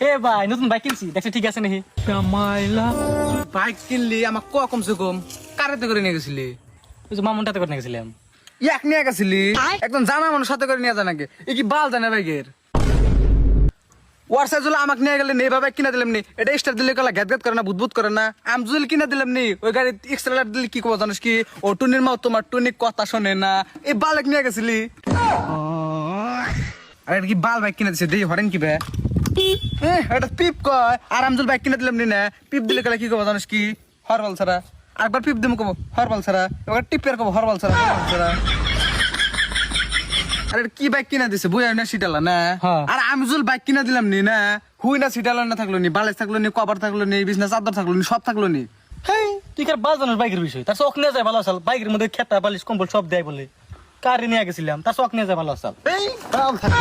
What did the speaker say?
এ ভাই নতুন বাইক কিনছি দেখছি ঠিক আছে নাকি? বাইক কিনলি আমাক কমসে কম কারেতে করে নিয়ে গেছিলি? ওই যে মামুনটাতে করে গেছিলাম। এক নিয়ে গেছিলি? একদম জানা মানুষ সাথে করে নিয়ে যায় নাকি? এ কি বাল জানে বাইকের? ওয়ারসাইজ হলো আমাকে নিয়ে গেলেন এই বাইক কিনা দিলাম নি, এটা স্টার দিলে কলা গ্যাত গ্যাত করে না, বুদবুদ করে না। আমি যদি কিনা দিলাম নি ওই গাড়ি এক্সট্রা দিলে কি করবো জানিস কি? ও টুনির মাও তোমার টুনি কথা শোনে না, এই বালেক নিয়ে গেছিলি। আর এটা কি বাল বাইক কিনা দিছে দেই হরেন কি বে? এটা পিপ কয়। আর আমি যদি বাইক কিনা দিলাম নি না, পিপ দিলে কলা কি করবো জানিস কি? হরবাল ছাড়া আরেকবার পিপ দিমু কব হরবাল ছাড়া, এবার টিপের কব হরবাল ছাড়া ছাড়া। আরে কি বাইক কিনা দিছে বুঝাই না সিটালা না? হ্যাঁ। আর আমি যদি বাইক কিনা দিলাম নি না, হুই না সিটালা না থাকলো নি, বালেজ থাকলো নি, কভার থাকলো নি, বিজনেস চাদর থাকলো নি, সব থাকলো নি। হেই তুই কার বাল জানিস বাইকের বিষয়? তার শখ নিয়ে যায় ভালো আসাল, বাইকের মধ্যে খেতা বালিশ কম্বল সব দেয় বলে কারে নিয়ে গেছিলাম, তার শখ নিয়ে যায় ভালো আসাল। এই বাল থাক।